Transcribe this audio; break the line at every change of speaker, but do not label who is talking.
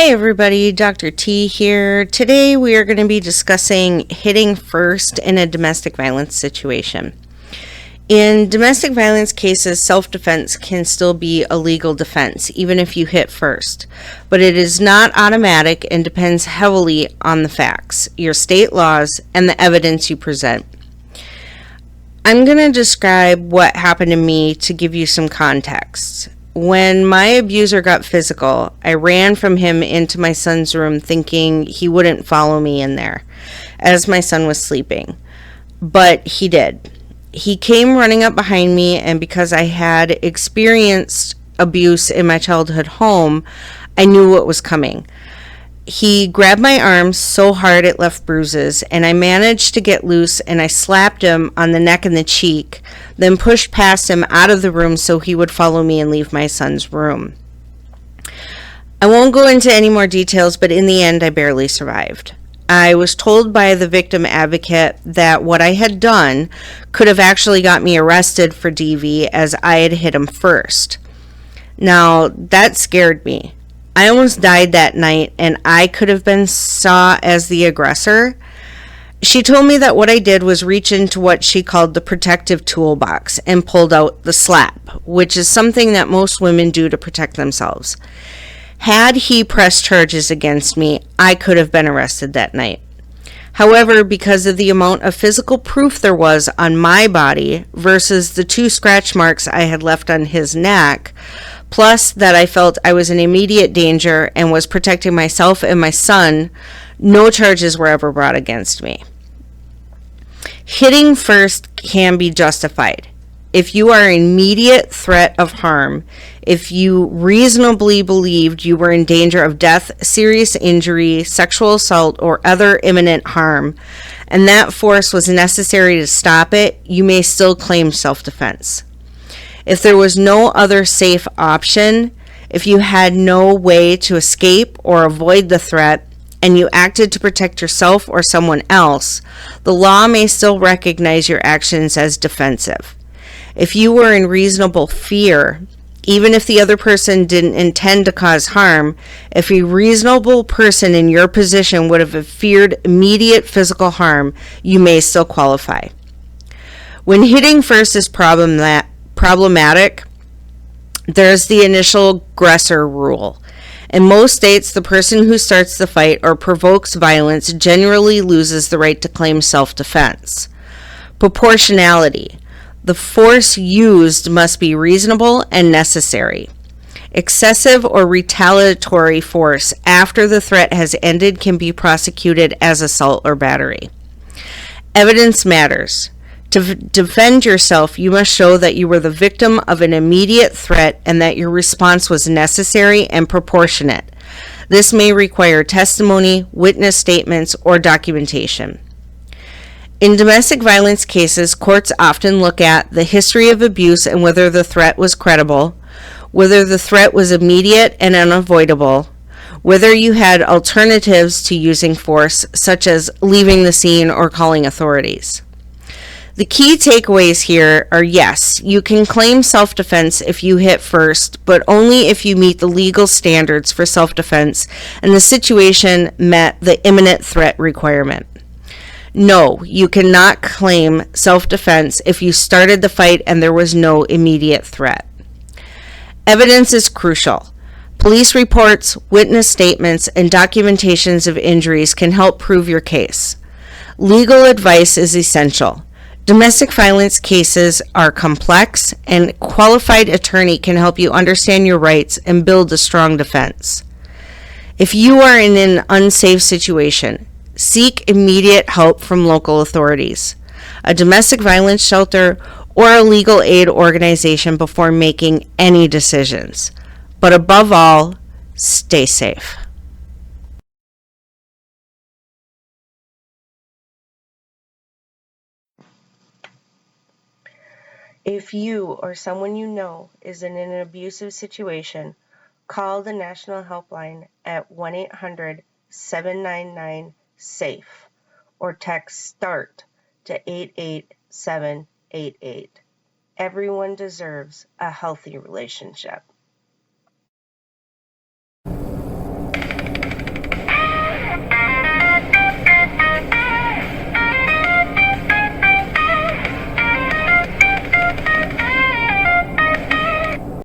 Hey everybody, Dr. T here. Today we are going to be discussing hitting first in a domestic violence situation. In domestic violence cases, self-defense can still be a legal defense, even if you hit first. But it is not automatic and depends heavily on the facts, your state laws, and the evidence you present. I'm going to describe what happened to me to give you some context. When my abuser got physical, I ran from him into my son's room thinking he wouldn't follow me in there as my son was sleeping. But he did. He came running up behind me, and because I had experienced abuse in my childhood home, I knew what was coming. He grabbed my arm so hard it left bruises, and I managed to get loose, and I slapped him on the neck and the cheek, then pushed past him out of the room so he would follow me and leave my son's room. I won't go into any more details, but in the end, I barely survived. I was told by the victim advocate that what I had done could have actually got me arrested for DV as I had hit him first. Now, that scared me. I almost died that night, and I could have been saw as the aggressor. She told me that what I did was reach into what she called the protective toolbox and pulled out the slap, which is something that most women do to protect themselves. Had he pressed charges against me, I could have been arrested that night. However, because of the amount of physical proof there was on my body versus the 2 scratch marks I had left on his neck, plus that I felt I was in immediate danger and was protecting myself and my son, no charges were ever brought against me. Hitting first can be justified. If you are in immediate threat of harm, if you reasonably believed you were in danger of death, serious injury, sexual assault, or other imminent harm, and that force was necessary to stop it, you may still claim self-defense. If there was no other safe option, if you had no way to escape or avoid the threat, and you acted to protect yourself or someone else, the law may still recognize your actions as defensive. If you were in reasonable fear, even if the other person didn't intend to cause harm, if a reasonable person in your position would have feared immediate physical harm, you may still qualify. When hitting first is problematic, there's the initial aggressor rule. In most states, the person who starts the fight or provokes violence generally loses the right to claim self-defense. Proportionality. The force used must be reasonable and necessary. Excessive or retaliatory force after the threat has ended can be prosecuted as assault or battery. Evidence matters. To defend yourself, you must show that you were the victim of an immediate threat and that your response was necessary and proportionate. This may require testimony, witness statements, or documentation. In domestic violence cases, courts often look at the history of abuse and whether the threat was credible, whether the threat was immediate and unavoidable, whether you had alternatives to using force, such as leaving the scene or calling authorities. The key takeaways here are yes, you can claim self-defense if you hit first, but only if you meet the legal standards for self-defense and the situation met the imminent threat requirement. No, you cannot claim self-defense if you started the fight and there was no immediate threat. Evidence is crucial. Police reports, witness statements, and documentations of injuries can help prove your case. Legal advice is essential. Domestic violence cases are complex, and a qualified attorney can help you understand your rights and build a strong defense. If you are in an unsafe situation, seek immediate help from local authorities, a domestic violence shelter, or a legal aid organization before making any decisions. But above all, stay safe. If you or someone you know is in an abusive situation, call the National Helpline at 1-800-799-SAFE or text START to 88788. Everyone deserves a healthy relationship.